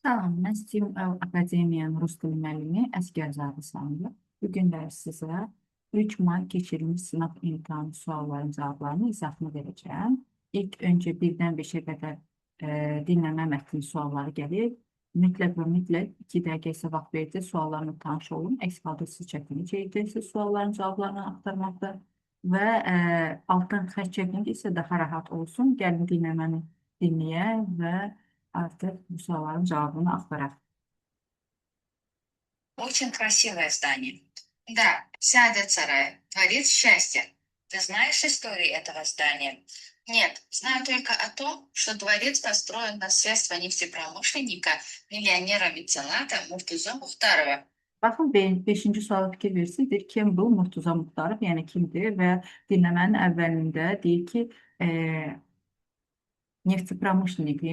Salam, mən STEAM Akademiyanın rus dili müəllimi Əsgər Zavislandı. Bu günlər sizə 3 may keçirilmiş sınaq imtahanı sualların cavablarını izahını verəcəm. İlk öncə 1-dən 5-ə qədər dinləmə mətni sualları gəlir. Mütləq və mütləq 2 dəqiqə isə vaxt verəcək suallarla tanış olun. Əks halda siz çətinlik çəkəcəksiniz sualların cavablarını axtarmaqda və altdan xətt çəkince isə daha rahat olsun. Gəlin dinləməni dinləyək və artık bu soruların cevabını aktarar. Очень красивое здание. Да, сядет сарай, творит счастье. Ты знаешь истории этого здания? Нет, знаю только о том, что дворец построен на средства нефтепромышленника, миллионера-мецената Муртуза Мухтарова. Baxın, 5-ci suala fikir versiniz. Kim bu? Murtuza Muxtarov, yəni kimdir? Və dinləmənin əvvəlində deyir ki, nefti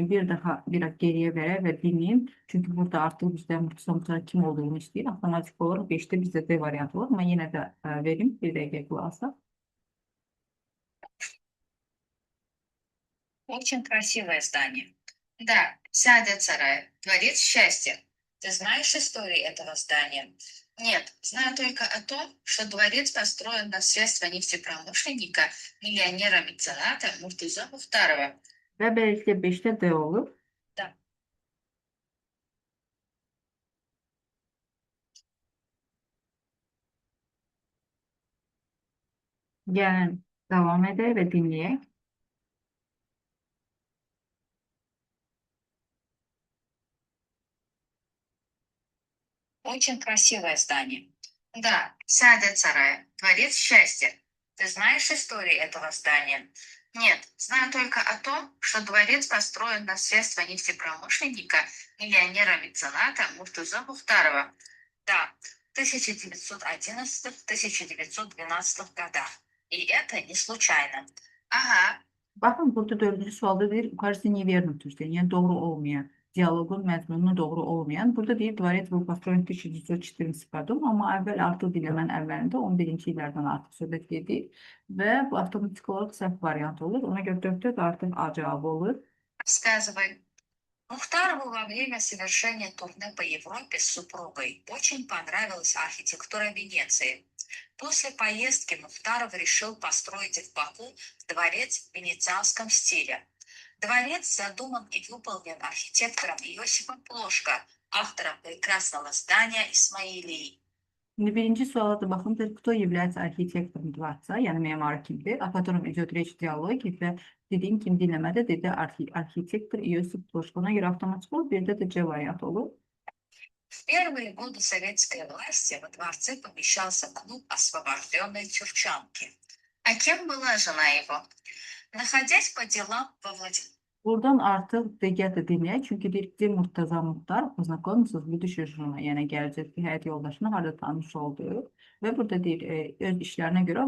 bir daha biraz geriye verər və dinləyin. Çünki burada artıq bizdə Murtuza Muxtarov kim olduğunu istəyir. Avtomatik olaraq 5-də bizdə D variantı var. Amma yenə də verim, bir dəqiqə qulaq asaq. Очень красивое здание. Да, сядет сарай, творит счастье. Ты знаешь истории этого здания? Нет, знаю только о том, что дворец построен на средства нефтепромышленника, миллионера-мецената Муртуза Мухтарова. Və beləliklə 5-də D olur. Да. Gəlin davam edək və dinləyək. Очень красивое здание. Да, сядет сарай, творит счастье. Ты знаешь истории этого здания? Нет, знаю только о том, что дворец построен на средства нефтепромышленника, миллионера-мецената Муртуза Мухтарова. Да, в 1911-1912 годах. И это не случайно. Ага. Baxın, burada 4-cü sualda deyir, ukarısı niyə nötrüdür? Yəni doğru olmayan, diyaloqun məzmununa doğru olmayan. Burada deyir, Dvorets был построен в 1914 году, amma əvvəl artıq dinləmənin əvvəlində 11-ci illərdən artıq söhbət gedir və bu avtomatik olaraq səhv variant olur. Ona görə 4-də də artıq A cavabı olur. Рассказывай. Мухтарову во время совершения турне по Европе с супругой очень понравилась архитектура Венеции. После поездки Мухтаров решил построить в Баку дворец в венецианском стиле. Дворец задуман и выполнен архитектором Иосифом Плошко, автором прекрасного здания Исмаилии. Şimdi birinci suala da baxın, кто является архитектором dvarca, yəni memarı kimdir? O котором идет речь в диалоге və dediyim kimi dinləmədə dedi arxitektor Iosif Ploşko. Ona görə avtomatik olur, bir də C variantı olur. В первые годы советской власти во дворце помещался клуб освобожденной Тюрчанки. А кем была жена его? Naxac по делам во Владивостоке. Buradan artıq digər də dinləyək, çünki deyir ki, Murtaza Muxtar познакомился с будущей женой, yəni gələcək həyat yoldaşını harda tanış oldu və burada deyir öz işlərinə görə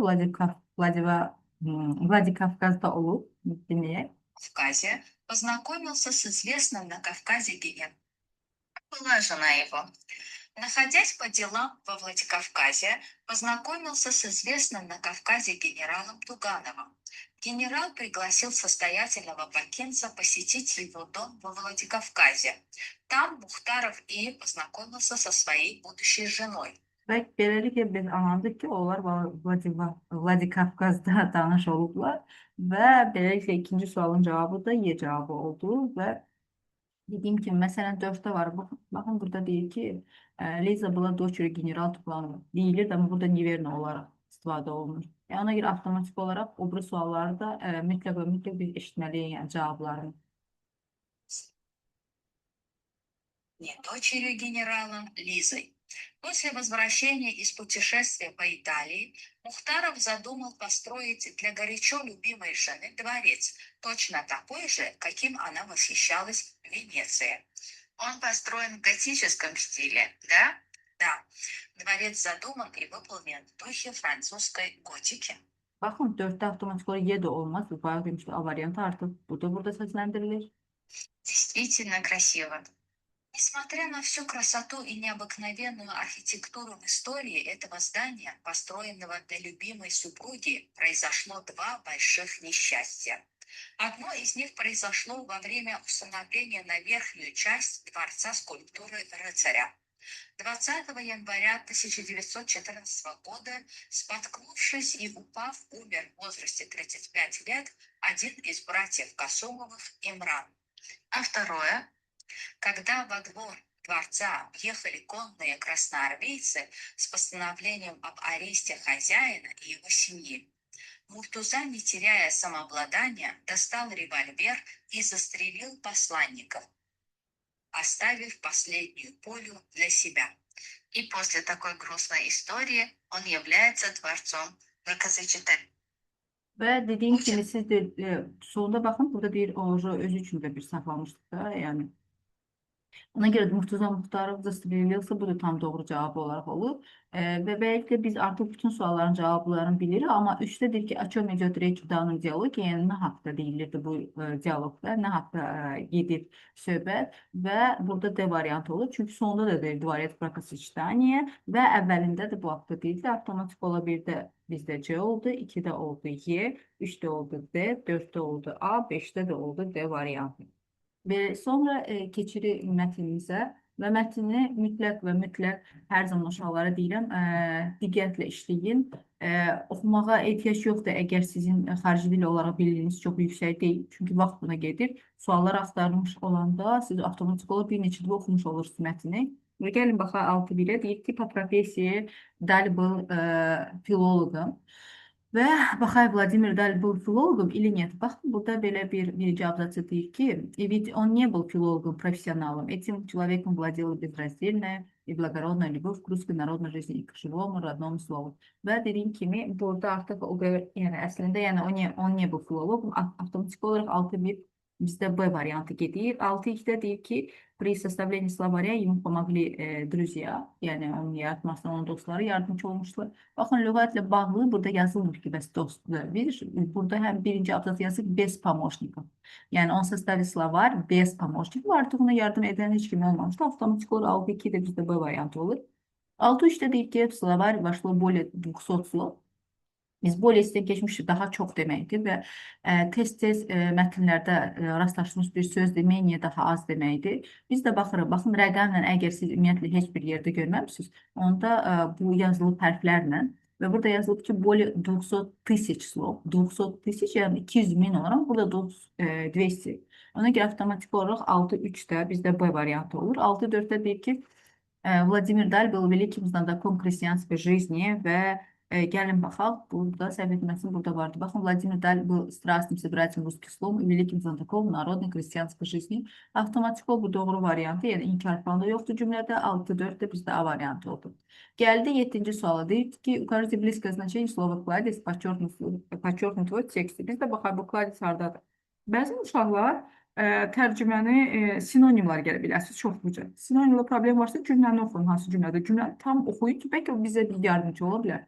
Vladikavkazda olub, dinləyək. Кавказе познакомился с известным на Кавказе генералом. Была жена его. Находясь по делам во Владикавказе, познакомился с известным на Кавказе генералом Тугановым. Генерал пригласил состоятельного бакинца посетить его дом во Владикавказе. Там Мухтаров и познакомился со своей будущей женой. Və beləliklə biz anladıq ki, onlar Vladikavkazda tanış olublar və beləliklə ikinci sualın cavabı da Y cavabı oldu və dediyim kimi, məsələn 4-də var. Baxın, burada deyir ki, Liza была дочерью general Tuğanova deyilir, amma burada Niverna olaraq istifadə olunur. Yəni, ona görə avtomatik olaraq o biri sualları da mütləq və mütləq biz eşitməliyik, yəni cavablarını. Не дочерью генерала, Лизой. После возвращения из путешествия по Италии Мухтаров задумал построить для горячо любимой жены дворец, точно такой же, каким она восхищалась в Венеции. Он построен в готическом стиле, да? Да. Dvorец задуман и выполнен в духе французской готики. Baxın, 4-də avtomatik olaraq Y də olmaz. Bayaq demişdik, A variantı artıq burada səsləndirilir. Действительно красиво. Несмотря на всю красоту и необыкновенную архитектуру в истории этого здания, построенного для любимой супруги, произошло два больших несчастья. Одно из них произошло во время установления на верхнюю часть дворца скульптуры рыцаря. 20 января 1914 года, споткнувшись и упав, умер в возрасте 35 лет один из братьев Косоловых, Имран. А второе, когда во двор дворца въехали конные красноармейцы с постановлением об аресте хозяина и его семьи, Муртуза, не теряя самообладания, достал револьвер и застрелил посланников, оставив последнюю пулю для себя. И после такой грустной истории он является творцом ВКЗЧТ. Və dediyim kimi siz de sonda baxın, burada deyir orucu özü üçün də bir saxlamışdıq da, yəni. Ona görə də Murtuza Muxtarov застрелился, bu da tam doğru cavab olaraq olur. Və beləliklə biz artıq bütün sualların cavablarını bilirik, amma üçdədir ki, o чем идет речь в данном диалоге, yəni nə haqda deyilirdi bu dialoqda, nə haqda gedir söhbət və burada D variantı olur. Çünki sonda da deyir dворец бракосочетания və əvvəlində də bu haqda deyildi. Avtomatik ola birdə bizdə C oldu, 2-də oldu Y, 3-də oldu D, 4-də oldu A, 5-də də oldu D variantı. Və sonra keçirik mətninimizə və mətni mütləq hər zaman uşaqlara deyirəm, diqqətlə işləyin. Oxumağa ehtiyac yoxdur əgər sizin xarici dil olaraq bilginiz çox yüksək deyil. Çünki vaxt buna gedir. Suallar axtarılmış olanda siz avtomatik olaraq bir neçə dəfə oxumuş olursunuz mətni. Və gəlin baxaq 6.1-ə deyir ki, по профессии Даль был филологом. Və baxay Vladimir Dali был филологом или нет? Baxın, burada belə bir абзаца deyir ki, ведь он не был филологом профессионалом. Этим человеком владела безраздельная и благородная любовь к русской народной жизни и к живому родному слову. Və dediyim kimi, burada artıq o qədər, yəni əslində, yəni on не был филолог, avtomatik olaraq 6.1 bizdə B variantı gedir. 6.2-də deyir ki, при составлении словаря ему помогли друзья, yəni onun yaratmasına onun dostları yardımcı olmuşlar. Baxın, lüğətlə bağlı burada yazılmır ki, bəs dostlar. Burada həm birinci abzas yazır без помощников. Yəni, он составит словарь без помощников. Artıq ona yardım edən heç kim olmamışdı. Avtomatik olaraq 6.2-də bizdə B variantı olur. 6.3-də deyir ki, словарь вошло более 200 слов. Biz bolее sistem keçmişik, daha çox deməkdir və tez-tez mətnlərdə rastlaşdığımız bir sözdür, menyə daha az deməkdir. Biz də baxırıq, baxın, rəqəmlə əgər siz ümumiyyətlə heç bir yerdə görməmişsiniz, onda bu yazılıb hərflərlə və burada yazılıb ki, bolее 200 тысяч слов, 200 тысяч, yəni 200 min olaraq, burada 200. Ona görə avtomatik olaraq 6.3-də bizdə B variantı olur. 6.4-də deyir ki, Vladimir Dal был великим знатоком крестьянской жизни və gəlin baxaq, burada səhv etməsin, burada vardı. Baxın, Vladimir Dal был страстным собирателем русских слов и великим знатоком народной крестьянской жизни. Avtomatik ol, bu doğru variantı, yəni inkar falan da yoxdur cümlədə. 6.4-də bizdə A variantı oldu. Gəldi 7-ci suala. Deyir ki, укажите близкое значение слова кладезь, подчеркнутого в тексте. Biz də baxaq, bu kladis hardadır? Bəzi uşaqlar tərcüməni sinonimlar gələ bilərsiniz çoxluca. Sinonimlə problem varsa cümləni oxuyun, hansı cümlədə. Cümləni tam oxuyun ki, bəlkə bizə bir yardımcı ola bilər.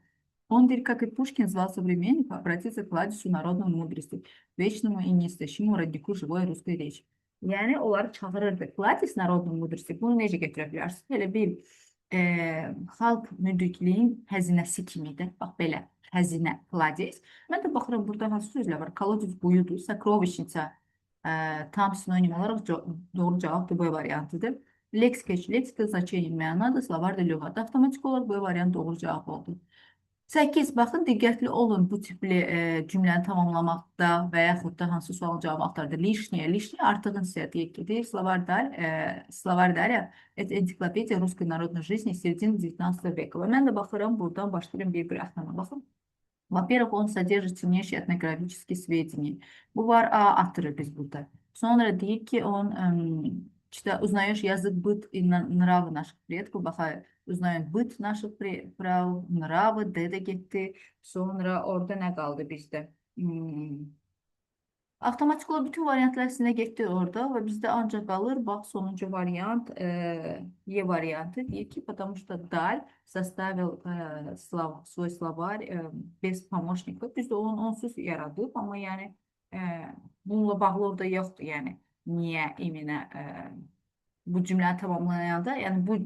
Он, как и Пушкин, звал современника обратиться к кладезю народной мудрости, вечному и неистощимому роднику живой русской речи. Yəni, onları çağırırdı. Kladis народной mudrosti. Bunu necə gətirə bilərsiniz? Elə bir xalq müdrikliyin xəzinəsi kimidir. Bax, belə, xəzinə, kladis. Mən də baxıram, burada hansı sözlər var? Kolodez buyudur, sakroviçnica tam sinonim olaraq doğru cavab da B variantıdır. Lekskeç, lekska значение mənadır, slovar da lüğət. Avtomatik olaraq B variantı doğru cavab oldu. 8. Baxın, diqqətli olun bu tipli cümləni tamamlamaqda və yaxud da hansı sual cavabı axtardı. Lишнее artığın siyatiyə gedir. Словарь Дарья, это энциклопедия русской народной жизни середины 19 века. Və mən də baxıram, buradan başlayıram bir axtarma. Baxın. Во-первых, он содержит ценнейшие этнографические сведения. Bu var A atırır biz burada. Sonra deyir ki, on узнаешь язык, быт и нравы наших предков. Baxay, узнаем быт наших предков, nravı, D də getdi. Sonra orada nə qaldı bizdə? Avtomatik olaraq bütün variantlar sizinə getdi orada və bizdə ancaq qalır, bax, sonuncu variant, E variantı. Deyir ki, потому что Даль составил свой словарь без помощников. Biz də onun onsuz yaradıb, amma yəni bununla bağlı orada yoxdur, yəni niyə iminə bu cümləni tamamlayanda, yəni bu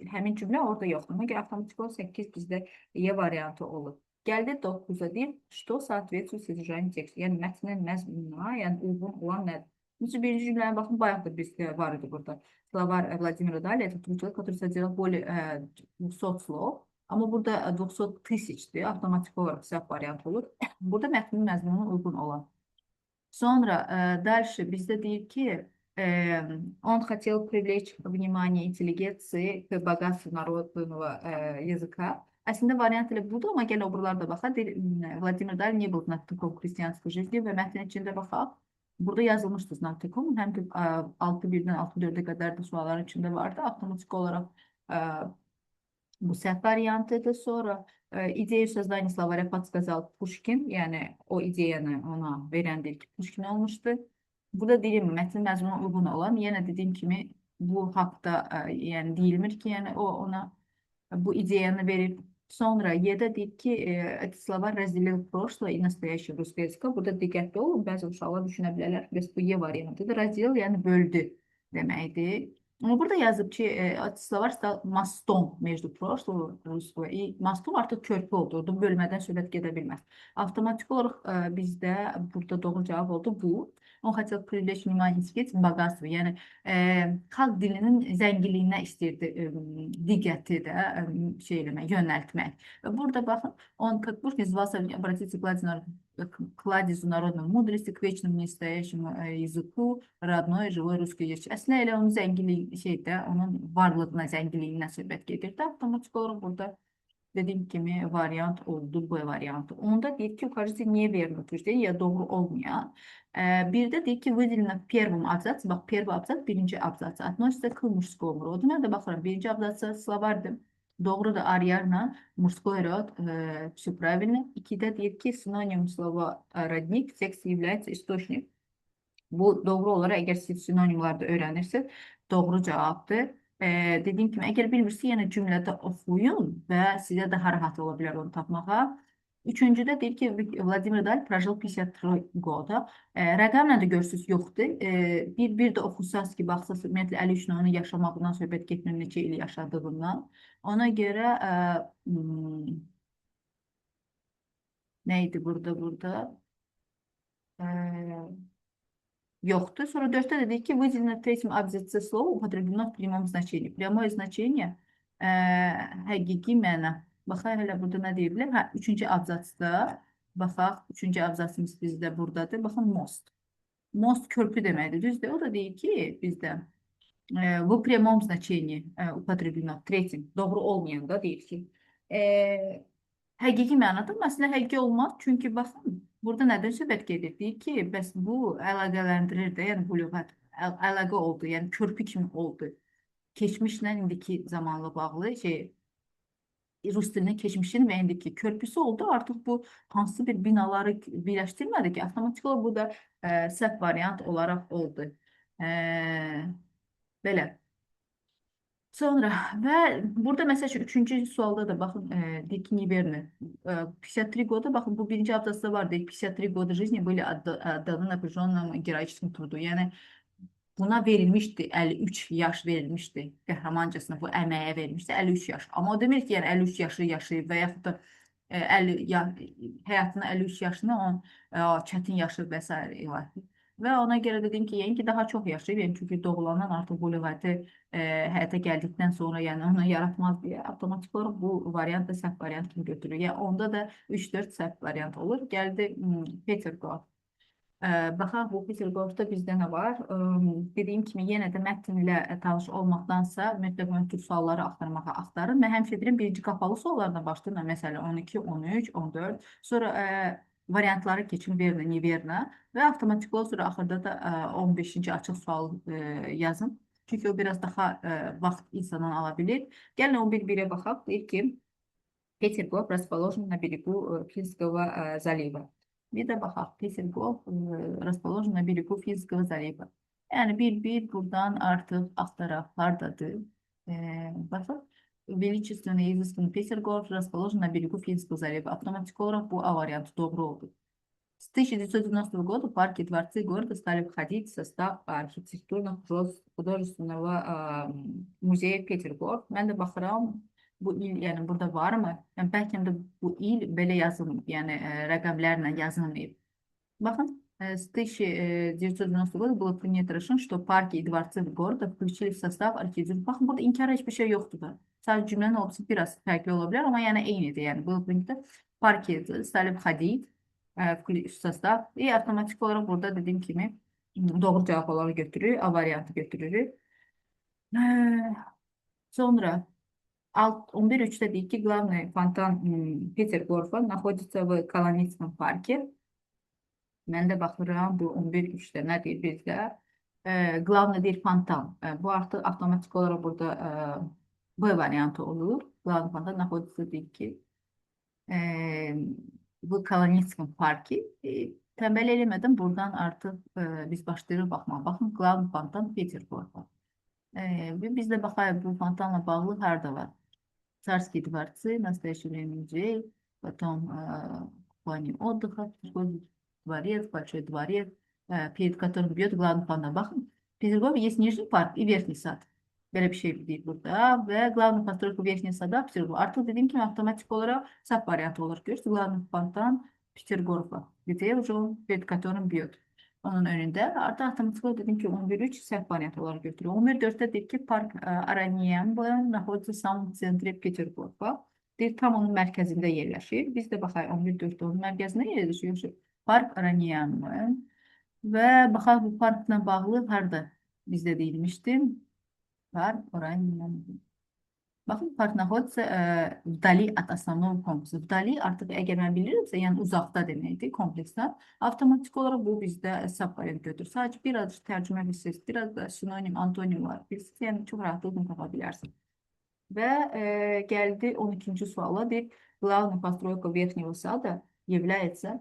həmin cümlə orada yoxdur. Ona görə avtomatik olaraq 8 bizdə E variantı olur. Gəldi 9-a deyir, что соответствует содержанию текста. Yəni mətnin məzmununa, yəni uyğun olan nədir? Mesela birinci cümləyə baxın, bayaq da biz var idi burada. Словарь Владимира Дали, это тот человек, который содержал более 200 слов. Amma burada 200 tысячdir, avtomatik olaraq səhv variant olur. Burada mətnin məzmununa uyğun olan. Sonra дальше bizdə deyir ki, он хотел привлечь внимание интеллигенции к богатству народного языка. Əslində variant elə budur, amma gəl obralarda baxaq. Vladimir Dali не был знатоком христианской жизни və mətnin içində baxaq. Burada yazılmışdı znatokum. Həm də 6-1-dən 6-4-ə qədər də sualların içində vardı. Avtomatik olaraq bu səhv variantıdır. Sonra ideya создания словаря подсказал Pushkin. Yəni o ideyanı ona verən deyir ki, Pushkin olmuşdu. Burada deyim, mətnin məzmununa uyğun olan, yenə dediyim kimi bu haqda yəni deyilmir ki, yəni o ona bu ideyanı verib. Sonra Y-də deyir ki, эти слова разделил прошлое и настоящее русского языка. Burada diqqətli olun, bəzi uşaqlar düşünə bilərlər, bəs bu Y variantıdır. Разделил, yəni böldü deməkdir. Amma burada yazıb ki, эти слова стал мостом между прошлым русского и mostum artıq körpü oldu. Orada bölmədən söhbət gedə bilməz. Avtomatik olaraq bizdə burada doğru cavab oldu bu. On хотел привлечь внимание интеллигенции к богатству. Yəni xalq dilinin zənginliyinə istəyirdi diqqəti də şey eləmək, yönəltmək. Və burada baxın, он как Пушкин звался обратиться к кладезу народной мудрости, к вечному настоящему языку, родной, живой rусской язык. Əslində elə onun zənginliyi şeydə, onun varlığına, zənginliyinə söhbət gedirdi. Avtomatik olaraq burada dediğim kimi variant oldu bu variantı. Onda deyir ki, yukarısı niye vermir утверждение ya doğru olmayan. Bir de deyir ki, выделено в первом абзаце, bak первый абзац birinci abzatsa относится к мужскому роду. Mən də baxıram, birinci abzatsa slavardı. Doğru da арьярна, мужской род, все правильно. İkide deyir ki, синоним слова родник, в тексте является источник. Bu doğru olarak eğer siz sinonimlarda öğrenirsiniz, doğru cevaptır. Dediyim kimi, əgər bilmirsə, yenə cümlədə oxuyun və sizə daha rahat ola bilər onu tapmağa. Üçüncüdə deyir ki, Vladimir Dali прожил 53 года. Rəqəmlə də görürsünüz, yoxdur. Bir də oxusaz ki, baxsaz, ümumiyyətlə 53 ilə onun yaşamağından söhbət getmir, neçə il yaşadığından. Ona görə nə idi burada? Yoxdur. Sonra 4-də də deyir ki, выделено в третьем абзаце слово употреблено в прямом значении. Прямое значение həqiqi məna. Baxaq, hələ burada nə deyirlər? Hə, 3-cü abzatsda, baxaq, 3-cü abzatsımız bizdə buradadır. Baxın, most. Most körpü deməkdir, düzdür? O da deyir ki, bizdə в прямом значении употреблено в третьем. Doğru olmayan da deyir ki, həqiqi mənada, məsələ həqiqi olmaz. Çünki baxın, burada nədən söhbət gedir? Deyir ki, bəs bu əlaqələndirir də, yəni bu lüğət əlaqə oldu, yəni körpü kimi oldu. Keçmişlə indiki zamanla bağlı Rus dilinin keçmişinin və indiki körpüsü oldu. Artıq bu hansı bir binaları birləşdirmədi ki, avtomatik olaraq bu da səhv variant olaraq oldu. Belə. Sonra və burada məsəl üçün 3-cü sualda da baxın, deyir ki, Niverni 53 года, baxın bu birinci abzasda var, deyir 53 года жизни были отданы напряженному героическому труду. Yəni buna verilmişdi, 53 yaş verilmişdi, qəhrəmancasına bu əməyə verilmişdi, 53 yaş. Amma o demir ki, yəni 53 yaşı yaşayıb və yaxud da həyatının 53 yaşını çətin yaşayıb və s. ilahi. Və ona görə dedim ki, yəni ki, daha çox yaşayıb, yəni çünki doğulandan artıq bu lüğəti həyata gəldikdən sonra, yəni onu yaratmaz deyə avtomatik olaraq bu variant da səhv variant kimi götürür. Yəni onda da 3-4 səhv variant olur. Gəldi Petergov. Baxaq, bu Petergovda bizdə nə var? Dediyim kimi, yenə də mətn ilə tanış olmaqdansa, mütləq sualları axtarın. Mən həmişə deyirəm, birinci qapalı suallardan başlayın. Məsələn, 12, 13, 14. Sonra variantları keçin, verna, neverna və avtomatik olaraq sonra axırda da 15-ci açıq sual yazın. Çünki o biraz daha vaxt insandan ala bilir. Gəlin 11-1-ə baxaq. Deyir ki, Petergov расположен на берегу Финского залива. Bir də baxaq, Petergov расположен на берегу Финского залива. Yəni bir buradan artıq axtaraq, hardadır? Baxaq, величественный изысканный Петергоф расположен на берегу Финского залива. Автоматик olaraq bu A variantı doğru oldu. С 1990 года парки и дворцы города стали входить в состав архитектурно-художественного музея Петергоф. Mən də baxıram, bu il yəni burada varmı? Yəni bəlkə də bu il belə yazılmayıb, yəni rəqəmlərlə yazılmayıb. Baxın, с 1990 года было принято решение, что парки и дворцы города включили в состав arxitektür. Baxın, burada inkar heç bir şey yoxdur da. Sadəcə cümlənin olması biraz fərqli ola bilər, amma yəni eynidir. Yəni было принято parki стали входить в состав. И avtomatik olaraq burada dediyim kimi doğru cavab olanı götürürük, A variantı götürürük. Sonra 11.3'te deyik ki, главный фонтан Петергофа находится в Коломенском парке. Mən də baxıram, bu 11.3-də nə deyir bizdə? Главный deyir fontan. Bu artıq avtomatik olaraq burada B variantı olur. Главный fontan находится deyik ki, bu Kolonitskом parki. Tənbəl eləmədən buradan artıq biz başlayırıq baxmağa. Baxın, Главный fontan Peterburg'da. Biz də baxayıq bu fontanla bağlı harda var. Царские дворцы, настоящий время музей, потом купание отдыха, дворец, большой дворец, перед которым бьет главный фонтан. Bakın, Peterburg'da есть нижний парк и верхний сад. Böyle bir şey değil burada. Ve главный постройка верхний сада Peterburg. Artık dediğim gibi avtomatik olarak sap variantı olarak görüyoruz. Главный фонтан Peterburg'da. Где уже он, перед которым bьет. Onun önünde. Artık avtomatik olarak dediğim ki 11.3 sap variantı olarak götürüyor. 11.4'te dedik ki Park Araniyembo находится в самом центре Peterburg'da. Tam onun mərkəzində yerləşir. Biz də baxayıq 11.4'də onun mərkəzində yerləşir. Park Araniyembo. Və baxaq bu parkla bağlı harda bizdə deyilmişdim. Park Araniyembo. Bakın park naходится вдали от основного комплекса. Vdali artıq əgər mən bilirəmsə, yəni uzaqda deməkdir kompleksdən. Avtomatik olaraq bu bizdə sub variant götürür. Sadəcə biraz tərcümə bilsiniz, biraz da sinonim, antonim var. Bilsiniz, yəni çox rahatlıqla tapa bilərsiniz. Və gəldi 12-ci suala. Deyir, главная постройка верхнего сада является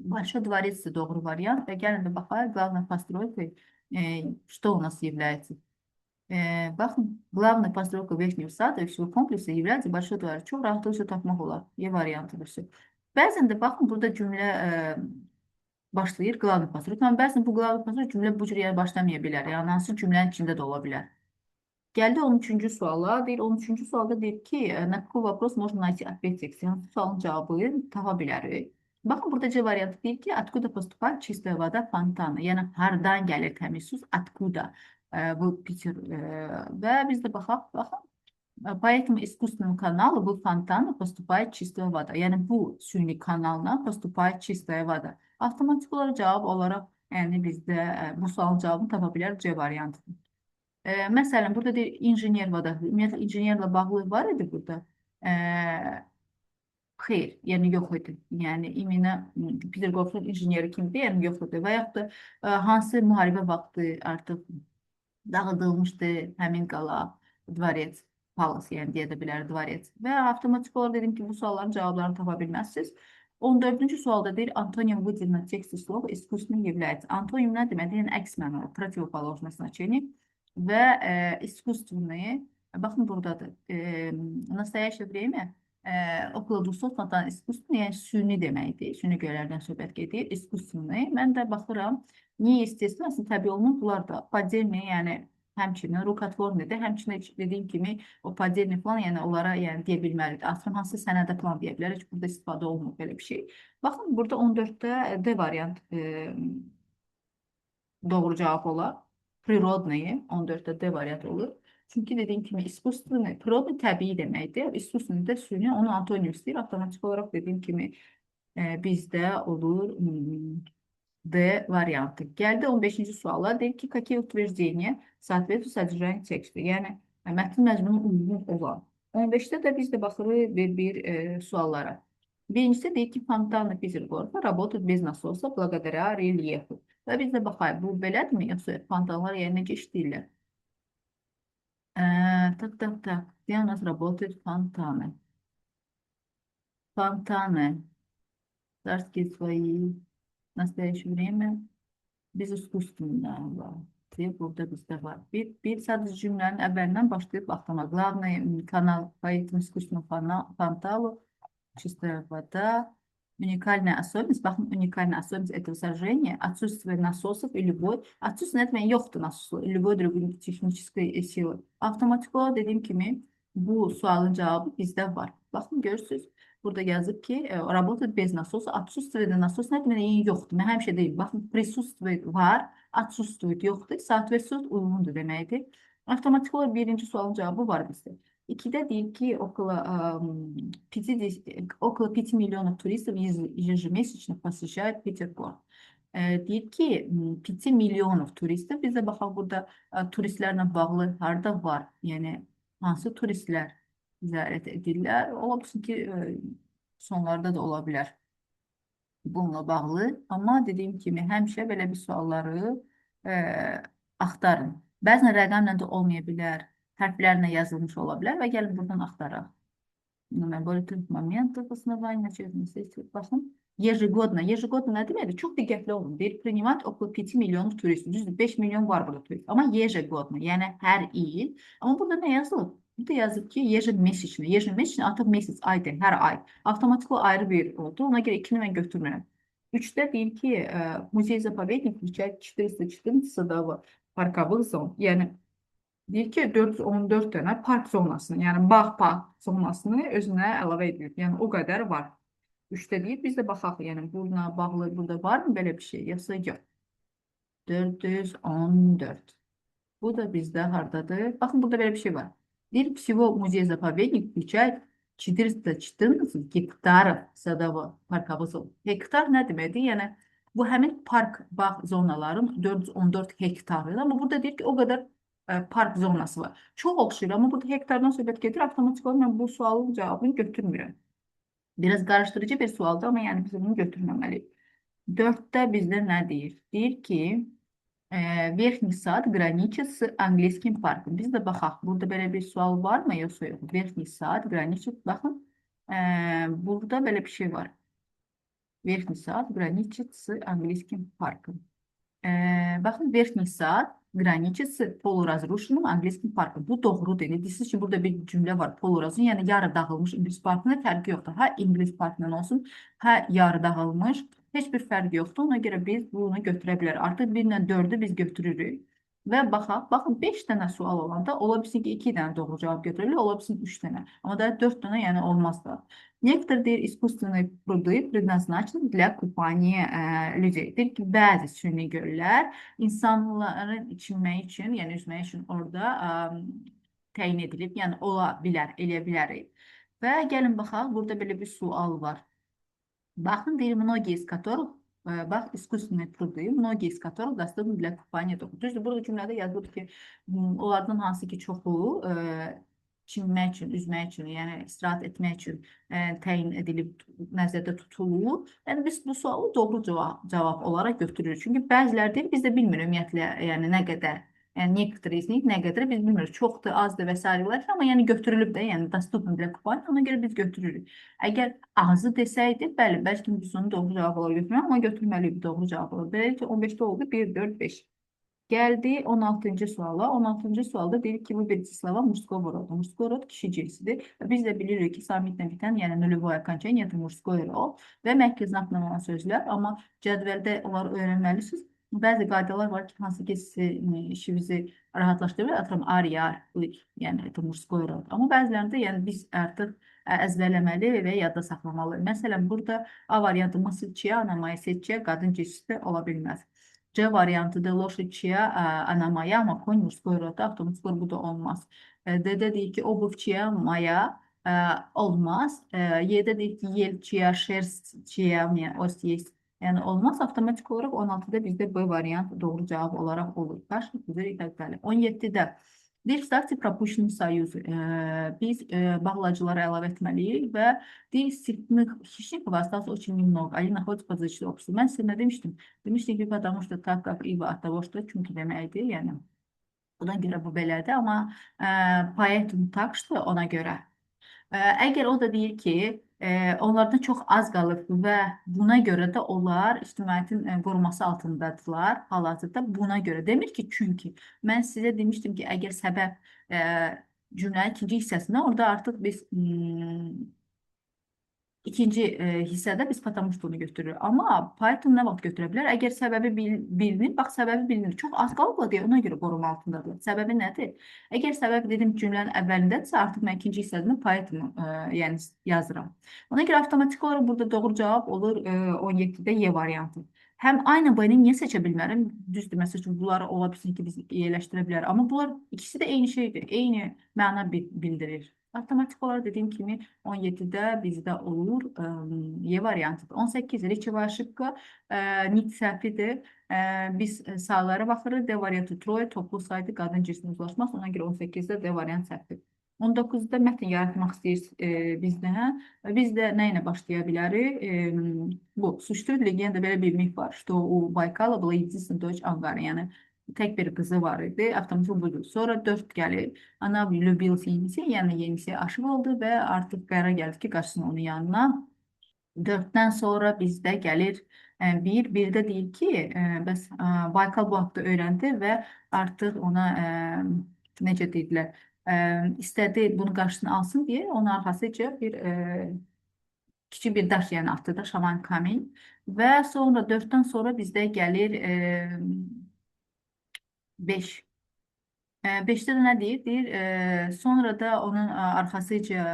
Большой дворец, doğru variant. Və gəlin də baxayıq, главной постройкой, что у нас является? Baxın, главной постройкой верхнего сада и всего комплекса является большой dvarец. Çox rahatlıqla tapmaq olar. E variantıdır. Bəzən də baxın, burada cümlə başlayır главной постройкой. Amma bəzən bu главной постройкой cümlə bu cür yerə başlamaya bilər. Yəni, hansı cümlənin içində də ola bilər. Gəldi 13-cü suala. Deyir, 13-cü sualda deyir ki, на какой вопрос можно найти ответ текста? Yəni, bu sualın cavabını tapa bilərik. Baxın, burada C variantı deyir ki, откуда поступает чистая вода фонтана? Yəni, hardan gəlir təmiz su? Откуда? Bu Peter və biz də baxaq. По этому искусственному каналу bu фонтана поступает чистая вода. Yəni, bu süni kanalına поступает чистая вода. Avtomatik olaraq cavab olaraq, yəni bizdə bu sualın cavabını tapa bilər C variantıdır. Məsələn, burada deyir, injiner vada. Ümumiyyətlə, injinerlə bağlı var idi burada. Xeyr, yəni yox idi. Yəni, iminə Peterburg'un injineri kimdir, yəni yox idi. Və yaxud da hansı müharibə vaxtı artıq dağıdılmışdı həmin qala, dvarec, palace, yəni deyə də bilər dvarec. Və avtomatik olaraq dedim ki, bu sualların cavablarını tapa bilməzsiniz. 14-cü sualda deyir, Antonim выделено в тексте слова искусственно является. Antonim nə deməkdir? Yəni, əks mənalı, противоположное значение. Və искусственные, baxın buradadır. В настоящее время okula Rusov fatan искусственные, yəni süni deməkdir. Süni göylərdən söhbət gedir. İskусственные. Mən də baxıram. Niye istəsin? Aslında təbii olunur. Bunlar da поддельные, yəni həmçinin rukatvornidir. Həmçinin dediyim kimi o поддельный falan, yəni onlara yəni deyə bilməlidir. Aslında hansı sənədə plan deyə bilər. Heç burada istifadə olunur belə bir şey. Baxın burada 14'də D variant doğru cavab olar. Природные 14'də D variant olur. Çünki dediyim kimi искусственный, природный təbii deməkdir. İskусственный də süni, onu antonim istəyir. Avtomatik olaraq dediyim kimi bizdə olur D variantı. Gəldi 15-ci suala. Deyir ki, какие утверждения соответствуют содержанию текста? Yəni, mətn məzmununa uyğun olan. 15'də də biz də baxırıq bir suallara. Birincisi deyir ki, Fontana Peterburg'da работают без насоса благодаря рельефу. Və biz də baxayıq, bu belədirmi, yoxsa fontanlar yerinə geçdirlər? Так. Где у нас работают фонтаны? Фонтаны. Царские свои. В настоящее время biz искусственные var. Burada bizdə var. Bir sadəcə cümlənin əvvəlindən başlayıb baxdama. Главный канал по этому искусственному фонтану чистая вода. Уникальная особенность. Baxın, уникальная особенность этого сожжения. Отсутствие насосов и любой. Отсутствие etmeyen yoxdur nasoslu. Любой другой технической силы. Avtomatik olaraq dediyim kimi Bu sualın cevabı bizdə var. Baxın, görürsünüz. Burada yazıb ki, работает без насоса, отсутствует насос nə demək yoxdur. Mən həmişə deyim, baxın, присутствует var, отсутствует yoxdur, соответствует uyğundur deməkdir. Avtomatik olaraq birinci sualın cavabı var bizdə. İkidə deyir ki, около 5 миллионов туристов ежемесячно посещают Петербург. Deyir ki, 5 milyonov turistlər, biz də baxaq burada turistlərlə bağlı harda var, yəni hansı turistlər ziyarət edirlər. Ola bilsin ki, sonlarda da ola bilər bununla bağlı. Amma dediyim kimi, həmişə belə bir sualları e, axtarın. Bəzən rəqəmlə də olmaya bilər, hərflərlə yazılmış ola bilər və gəlin buradan axtaraq. Наиболее моментов основания честности. Baxın, ежегодно. Ежегодно nə deməkdir? Çox diqqətli olun. Deyir, принимать около 5 milyonluq turist. Düzdür, 5 milyon var burada turist. Amma ежегодно, yəni hər il. Amma burada nə yazılıb? Burada yazıb ki, ежемесячно. Ежемесячно artıq mesaj, aydır, hər ay. Avtomatik ayrı bir oldu. Ona görə 2-ni mən götürmürəm. 3-də deyir ki, музей-заповедник включает 414 садовых парковых зон. Yəni deyir ki, 414 dənə park zonasını, yəni bağ park zonasını özünə əlavə edilib. Yəni o qədər var. 3-də deyir, biz də baxaq, yəni bununla bağlı burada varmı belə bir şey, yoxsa yox. 414. Bu da bizdə hardadır? Baxın, burada belə bir şey var. Deyir, всего музей-заповедник включает 414 гектаров садового парковых зон. Hektar nə deməkdir? Yəni bu həmin park bağ zonaların 414 hektarıdır. Amma burada deyir ki, o qədər park zonası var. Çox oxşuyur, amma burada hektardan söhbət gedir. Avtomatik olaraq mən bu sualın cavabını götürmürəm. Biraz qarışdırıcı bir sualdır, amma yəni biz bunu götürməməliyik. 4-də bizdə nə deyir? Deyir ki, Верхний сад граничит с английским парком. Biz də baxaq, burada belə bir sual varmı, yoxsa yox? Верхний сад граничит, baxın, burada belə bir şey var. Верхний сад граничит с английским парком. Baxın, Верхний сад граничит с полуразрушенным английским parkım. Bu doğrudur. Deyirsiniz ki, burada bir cümlə var. Polurasın, yəni yarı dağılmış İngilis parkında fərqi yoxdur. Hə İngilis parkından olsun, hə yarı dağılmış. Heç bir fərqi yoxdur. Ona görə biz bunu götürə bilərik. Artıq 1 ilə 4-ü biz götürürük. Və baxaq, baxın 5 dənə sual olanda ola bilsin ki, 2 dənə doğru cavab götürülür, ola bilsin 3 dənə. Amma da 4 dənə yəni olmaz da. Некоторые искусственные prudy предназначены для купания людей. Deyir ki, bəzi süni göllər insanların içinmək üçün, yəni üzmək üçün orada təyin edilib, yəni ola bilər, eləyə bilərik. Və gəlin baxaq, burada belə bir sual var. Baxın, deyir, многие из которых, bax, искусственные prudy, многие из которых доступны для купания. Düzdür, burada cümlədə yazılır ki, onlardan hansı ki çoxu çimmək üçün, üzmək üçün, yəni istirahət etmək üçün təyin edilib, nəzərdə tutulur. Yəni biz bu sualı doğru cavab olaraq götürürük. Çünki bəziləri deyir, biz də bilmirik ümumiyyətlə, yəni nə qədər, yəni некоторые из них, nə qədər biz bilmirik. Çoxdur, azdır və s. Amma yəni götürülüb də, yəni доступны для купания, ona görə biz götürürük. Əgər azı desəydi, bəli, bəlkə biz onu doğru cavab olaraq götürməliyik, amma götürməliyik doğru cavab olaraq. Beləliklə 15-də oldu 1, 4, 5. Geldi 16. suala. 16. sualda deyir ki, bu birinci slova murskoy rod. Murskoy rod kişi cinsidir. Biz də bilirik ki, samitlə bitən, yəni nulevое окончание это murskoy rod və mərkəz znakla olan sözlər. Amma cədvəldə onları öyrənməlisiniz. Bəzi qaydalar var ki, hansı ki, işimizi rahatlaşdırır. Atıram, ar, yəni это murskoy rod. Amma bəzilərində yəni biz artıq əzbərləməli və yadda saxlamalı. Məsələn, burada A variantı mısır çiya, anamaya seçiyə, qadın cinsi ola bilməz. C variantı da лошадь чья, она моя, ama конь мужской род, avtomatik bu da olmaz. D'de deyir ki, обувь чья, моя, olmaz. Y'de deyir ki, yel çiya, şerst çiya, ost есть. Yəni olmaz. Avtomatik olaraq 16-da bizdə B variant doğru cavab olaraq olur. Başlıq üzrə itəqbəli. 17-də deyir, ставьте пропущенный союз. Biz bağlacıları əlavə etməliyik və deyir, сильных хищников осталось очень немного. Они находятся под защитой общества. Mən sizə nə demişdim? Demişdim ki, потому что так как и от того, что çünki deməkdir, yəni buna görə bu belədir, amma поэтому так что ona görə. Əgər o da deyir ki, onlardan çox az qalıb və buna görə də onlar ictimaiyyətin qoruması altındadırlar hal-hazırda buna görə. Demir ki, çünki mən sizə demişdim ki, əgər səbəb cümlənin ikinci hissəsində orada artıq biz İkinci hissədə biz потому что-nu götürürük. Amma Python nə vaxt götürə bilər? Əgər səbəbi bilinir, bax səbəbi bilinir. Çox az qalıblar deyə ona görə qoruma altındadır. Səbəbi nədir? Əgər səbəb dedim cümlənin əvvəlindədirsə, artıq mən ikinci hissəsində Python yəni yazıram. Ona görə avtomatik olaraq burada doğru cavab olur 17-də Y variantı. Həm aynı B-ni niyə seçə bilmərəm? Düzdür, məsəl üçün bunları ola bilsin ki, biz yerləşdirə bilərik. Amma bunlar ikisi də eyni şeydir, eyni məna bildirir. Avtomatik olaraq dediyim kimi 17-də bizdə olur Y variantıdır. 18 Reçeva şıqqı nit səhvidir. Biz sayılara baxırıq. D variantı troy, toplu saydı, qadın cinsinə uzlaşmaz. Ona görə 18-də D variant səhvdir. 19-da mətn yaratmaq istəyirik bizdən. Biz də nə ilə başlaya bilərik? Bu, sуществует legenda belə bir mif var, что у Baykala была единственная дочь Ангара. Yəni tək bir qızı var idi. Avtomatik budur. Sonra 4 gəlir. Ana влюбилась Yenisey, yəni Yenisey aşıq oldu və artıq qərar gəldi ki, qaçsın onun yanına. 4-dən sonra bizdə gəlir 1. Birdə deyir ki, bəs Baykal bu haqda öyrəndi və artıq ona necə deyirlər, istədi bunu qarşısını alsın deyə onun arxasıca bir kiçik bir daş yəni atdı da şaman kamin və sonra 4-dən sonra bizdə gəlir 5. 5'te de ne deyir? Deyir, sonra da onun arxasıca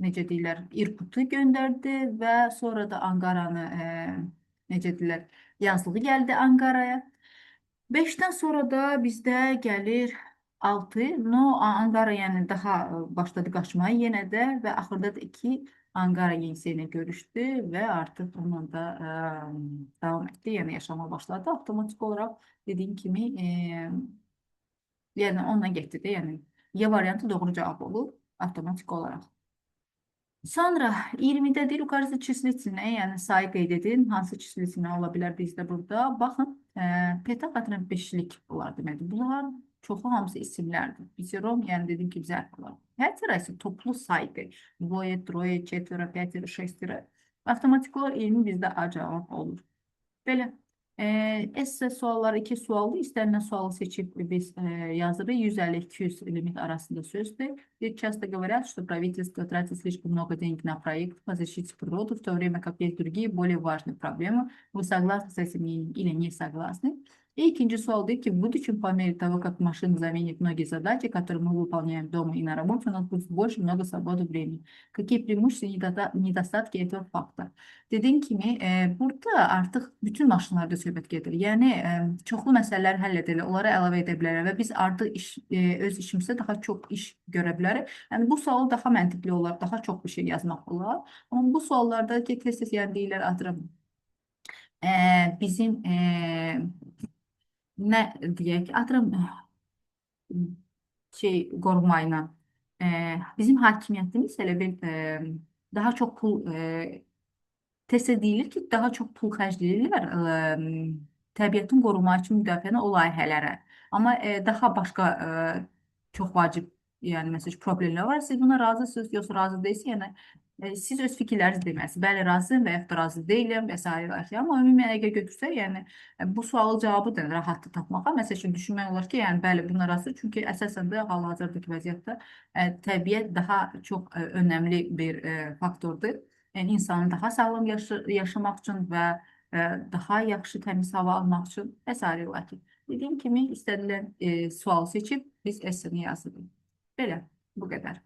necə deyirlər, İrkutu göndərdi və sonra da Anqaranı necə deyirlər, yazlığı gəldi Anqaraya. 5'ten sonra da bizdə gəlir 6. No, Anqara yəni daha başladı qaçmaya yenə də və axırda da 2 Anqara Yenisi ilə görüşdü və artıq onunla da davam etdi, yəni yaşamaya başladı. Avtomatik olaraq dediyim kimi yəni onunla getdi də, yəni Y variantı doğru cavab olur avtomatik olaraq. Sonra 20'də deyir, yukarısı çislisinə, yəni sayı qeyd edin. Hansı çislisinə ola bilər bizdə burada? Baxın, peta qatına 5'lik bunlar deməkdir. Bunlar çoxu hamısı isimlərdir. Bizrom, yəni dedim ki, zərflər. Hər tərəsi toplu saydır. Dvoye, troye, четверо, пятеро, шестеро. Avtomatik olaraq 20 bizdə A cavab olur. Belə. Esse sualları 2 sualdır. İstənilən sualı seçib biz yazırıq. 150-200 limit arasında sözdür. Ведь часто говорят, что правительство тратит слишком много денег на проект по защите природы, в то время как есть другие, более важные проблемы. Вы согласны с этим или не согласны? И ikinci sual diyor ki, в будущем, по мере того, как машина заменит многие задачи, которые мы выполняем дома и на работе, у нас будет больше много свободы времени. Какие преимущества и недостатки этого факта? Dediğim kimi, burada artıq bütün maşınlarda söhbət gedir. Yəni, çoxlu məsələləri həll edirlər, onlara əlavə edə bilərlər və biz artıq öz işimizdə daha çox iş görə bilərik. Yəni, bu sualı daha məntiqli olar, daha çox bir şey yazmaq olar. Amma bu suallarda ki, tez-tez yəni deyirlər, atıram, bizim nə deyək, atıram, qorumayla, bizim hakimiyyətimiz elə bir daha çox pul test edilir ki, daha çox pul xərcləyirlər təbiətin qorunması üçün müdafiəyə o layihələrə. Amma daha başqa çox vacib, yəni məsələn problemlər var. Siz buna razısınız, yoxsa razı deyilsiniz? Yəni siz öz fikirlərinizi deməlisiniz. Bəli, razıyam və yaxud da razı deyiləm və s. Amma ümumən əgər götürsək, yəni bu sualın cavabı da rahatdır tapmağa. Məsəl üçün düşünmək olar ki, yəni bəli, buna razı, çünki əsasən də hal-hazırdakı vəziyyətdə təbiət daha çox önəmli bir faktordur. Yəni insanın daha sağlam yaşamaq üçün və daha yaxşı təmiz hava almaq üçün və s. Dediyim kimi istədilən sual seçib biz esseni yazırıq. Belə, bu qədər.